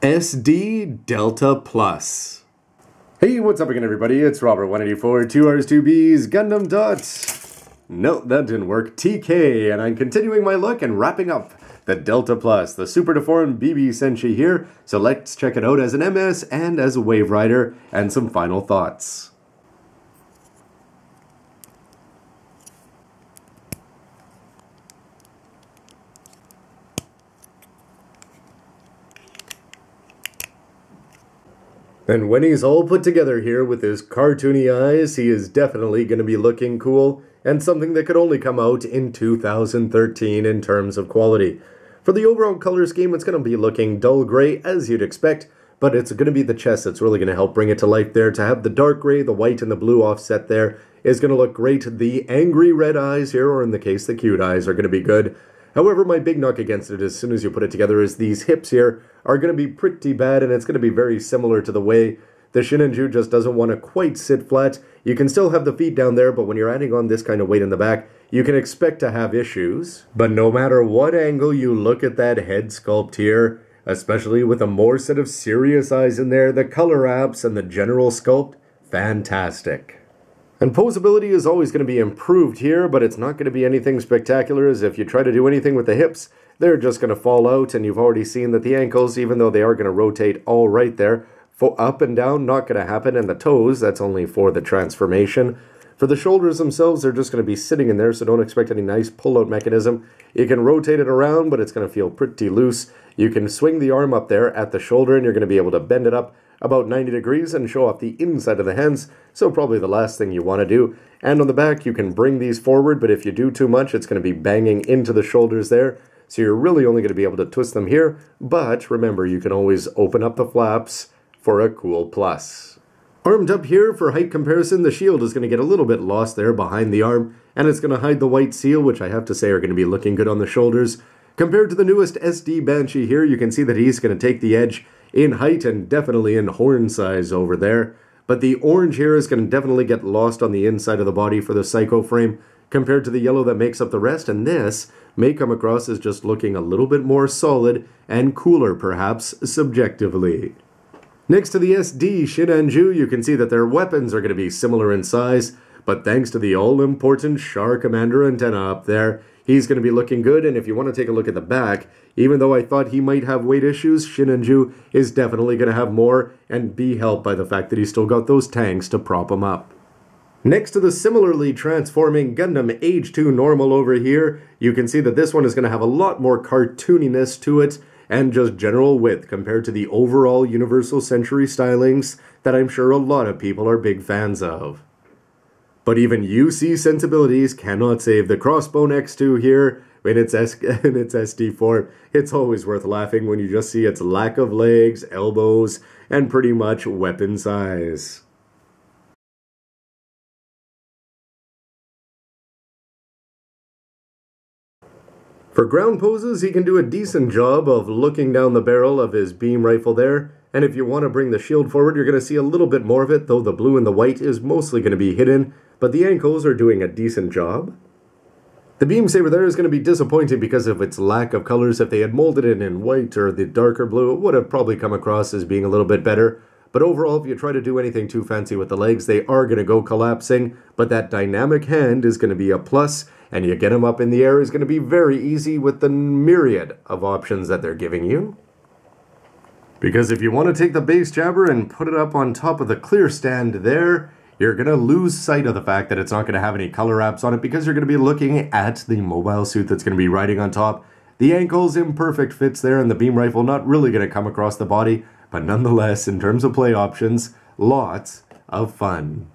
SD Delta Plus. Hey, what's up again, everybody? It's Robert184, 2Rs2Bs, gundam. No, that didn't work. TK, and I'm continuing my look and wrapping up the Delta Plus, the Super Deformed BB Senshi here. So let's check it out as an MS and as a Wave Rider, and some final thoughts. And when he's all put together here with his cartoony eyes, he is definitely going to be looking cool, and something that could only come out in 2013 in terms of quality. For the overall color scheme, it's going to be looking dull gray, as you'd expect, but it's going to be the chest that's really going to help bring it to life there. To have the dark gray, the white, and the blue offset there is going to look great. The angry red eyes here, or in the case, the cute eyes, are going to be good. However, my big knock against it as soon as you put it together is these hips here are going to be pretty bad, and it's going to be very similar to the way the Shinanju just doesn't want to quite sit flat. You can still have the feet down there, but when you're adding on this kind of weight in the back, you can expect to have issues. But no matter what angle you look at that head sculpt here, especially with a more set of serious eyes in there, the color apps and the general sculpt, fantastic. And posability is always going to be improved here, but it's not going to be anything spectacular, as if you try to do anything with the hips, they're just going to fall out, and you've already seen that the ankles, even though they are going to rotate all right there, for up and down, not going to happen, and the toes, that's only for the transformation. For the shoulders themselves, they're just going to be sitting in there, so don't expect any nice pull-out mechanism. You can rotate it around, but it's going to feel pretty loose. You can swing the arm up there at the shoulder, and you're going to be able to bend it up about 90 degrees and show off the inside of the hands, so probably the last thing you want to do. And on the back, you can bring these forward, but if you do too much, it's going to be banging into the shoulders there, so you're really only going to be able to twist them here. But remember, you can always open up the flaps for a cool plus. Armed up here, for height comparison, the shield is going to get a little bit lost there behind the arm, and it's going to hide the white seal, which I have to say are going to be looking good on the shoulders. Compared to the newest SD Banshee here, you can see that he's going to take the edge in height and definitely in horn size over there. But the orange here is going to definitely get lost on the inside of the body for the Psycho frame compared to the yellow that makes up the rest, and this may come across as just looking a little bit more solid and cooler, perhaps, subjectively. Next to the SD Shinanju, you can see that their weapons are going to be similar in size, but thanks to the all-important Char Commander antenna up there, he's going to be looking good. And if you want to take a look at the back, even though I thought he might have weight issues, Shinanju is definitely going to have more, and be helped by the fact that he's still got those tanks to prop him up. Next to the similarly transforming Gundam Age 2 Normal over here, you can see that this one is going to have a lot more cartooniness to it, and just general width compared to the overall Universal Century stylings that I'm sure a lot of people are big fans of. But even UC sensibilities cannot save the Crossbone X2 here in its SD form. It's always worth laughing when you just see its lack of legs, elbows, and pretty much weapon size. For ground poses, he can do a decent job of looking down the barrel of his beam rifle there, and if you want to bring the shield forward, you're going to see a little bit more of it, though the blue and the white is mostly going to be hidden, but the ankles are doing a decent job. The beam saber there is going to be disappointing because of its lack of colors. If they had molded it in white or the darker blue, it would have probably come across as being a little bit better. But overall, if you try to do anything too fancy with the legs, they are going to go collapsing, but that dynamic hand is going to be a plus, and you get them up in the air is going to be very easy with the myriad of options that they're giving you. Because if you want to take the base jabber and put it up on top of the clear stand there, you're going to lose sight of the fact that it's not going to have any color apps on it, because you're going to be looking at the mobile suit that's going to be riding on top. The ankles, imperfect fits there, and the beam rifle not really going to come across the body, but nonetheless, in terms of play options, lots of fun.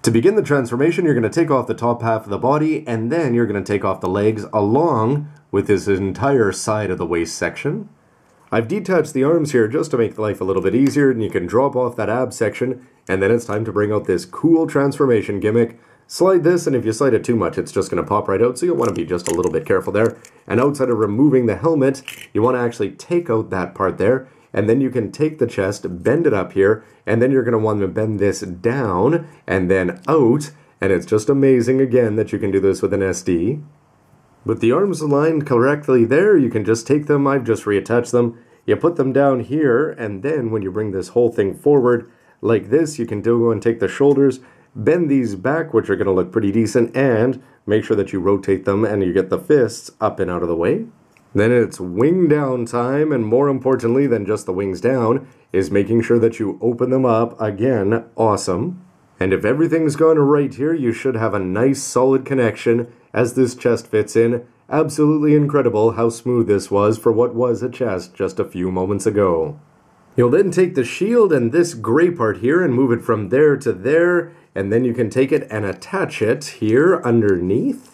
To begin the transformation, you're going to take off the top half of the body, and then you're going to take off the legs along with this entire side of the waist section. I've detached the arms here just to make life a little bit easier, and you can drop off that ab section, and then it's time to bring out this cool transformation gimmick. Slide this, and if you slide it too much, it's just going to pop right out, so you'll want to be just a little bit careful there. And outside of removing the helmet, you want to actually take out that part there, and then you can take the chest, bend it up here, and then you're going to want to bend this down and then out, and it's just amazing again that you can do this with an SD. With the arms aligned correctly there, you can just take them. I've just reattached them. You put them down here, and then when you bring this whole thing forward like this, you can go and take the shoulders, bend these back, which are going to look pretty decent, and make sure that you rotate them and you get the fists up and out of the way. Then it's wing down time, and more importantly than just the wings down is making sure that you open them up. Again, awesome. And if everything's gone right here, you should have a nice solid connection as this chest fits in. Absolutely incredible how smooth this was for what was a chest just a few moments ago. You'll then take the shield and this gray part here and move it from there to there, and then you can take it and attach it here underneath.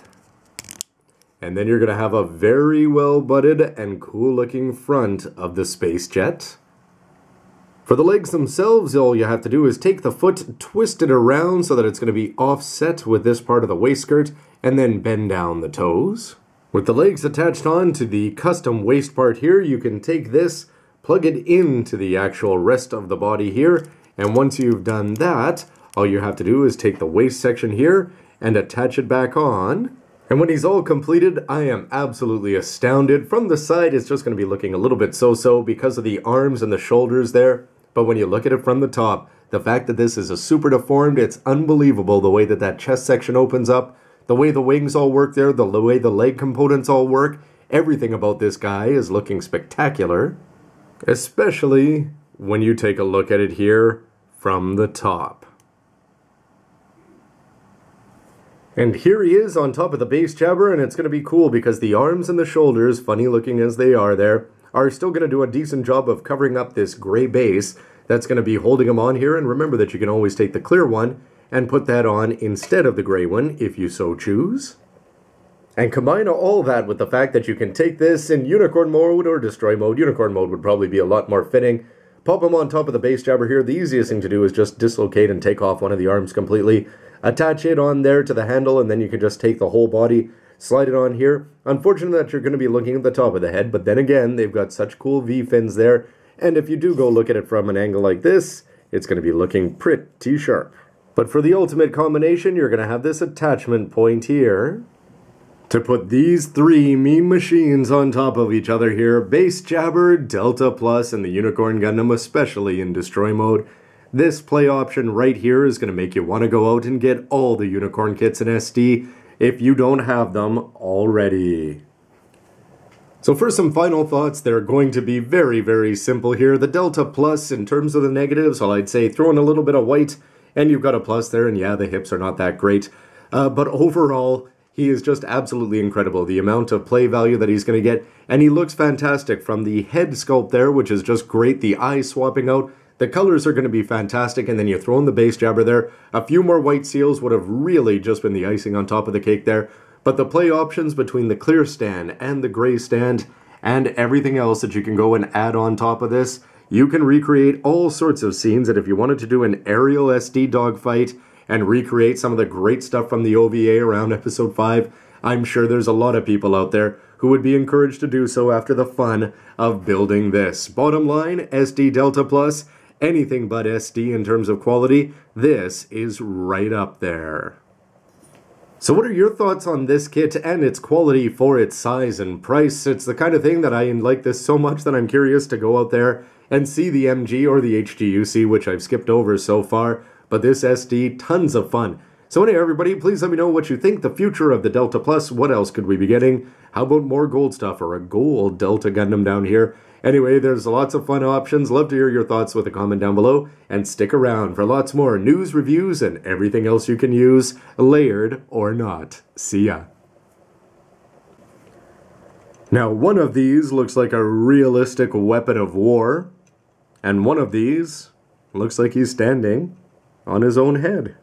And then you're going to have a very well butted and cool looking front of the space jet. For the legs themselves, all you have to do is take the foot, twist it around so that it's going to be offset with this part of the waist skirt, and then bend down the toes. With the legs attached on to the custom waist part here, you can take this, plug it into the actual rest of the body here, and once you've done that, all you have to do is take the waist section here and attach it back on. And when he's all completed, I am absolutely astounded. From the side, it's just going to be looking a little bit so-so because of the arms and the shoulders there. But when you look at it from the top, the fact that this is a super deformed, it's unbelievable the way that that chest section opens up, the way the wings all work there, the way the leg components all work. Everything about this guy is looking spectacular, especially when you take a look at it here from the top. And here he is on top of the base jabber, and it's going to be cool because the arms and the shoulders, funny looking as they are there, are still going to do a decent job of covering up this gray base that's going to be holding them on here. And remember that you can always take the clear one and put that on instead of the gray one if you so choose. And combine all that with the fact that you can take this in unicorn mode or destroy mode. Unicorn mode would probably be a lot more fitting. Pop them on top of the base jabber here. The easiest thing to do is just dislocate and take off one of the arms completely. Attach it on there to the handle, and then you can just take the whole body, slide it on here. Unfortunate that you're going to be looking at the top of the head, but then again, they've got such cool V-fins there. And if you do go look at it from an angle like this, it's going to be looking pretty sharp. But for the ultimate combination, you're going to have this attachment point here to put these three mean machines on top of each other here. Base Jabber, Delta Plus, and the Unicorn Gundam, especially in Destroy mode. This play option right here is going to make you want to go out and get all the Unicorn kits in SD if you don't have them already. So for some final thoughts, they're going to be very, very simple here. The Delta Plus, in terms of the negatives, well, I'd say throw in a little bit of white, and you've got a plus there, and yeah, the hips are not that great. But overall, he is just absolutely incredible, the amount of play value that he's going to get, and he looks fantastic from the head sculpt there, which is just great, the eyes swapping out. The colors are going to be fantastic, and then you throw in the base jabber there. A few more white seals would have really just been the icing on top of the cake there. But the play options between the clear stand and the gray stand and everything else that you can go and add on top of this, you can recreate all sorts of scenes. And if you wanted to do an aerial SD dogfight and recreate some of the great stuff from the OVA around episode 5, I'm sure there's a lot of people out there who would be encouraged to do so after the fun of building this. Bottom line, SD Delta Plus, anything but SD in terms of quality, this is right up there. So what are your thoughts on this kit and its quality for its size and price? It's the kind of thing that I like this so much that I'm curious to go out there and see the MG or the HGUC, which I've skipped over so far, but this SD, tons of fun. So anyway, everybody, please let me know what you think, the future of the Delta Plus. What else could we be getting? How about more gold stuff or a gold Delta Gundam down here? Anyway, there's lots of fun options. Love to hear your thoughts with a comment down below. And stick around for lots more news, reviews, and everything else you can use, layered or not. See ya. Now, one of these looks like a realistic weapon of war. And one of these looks like he's standing on his own head.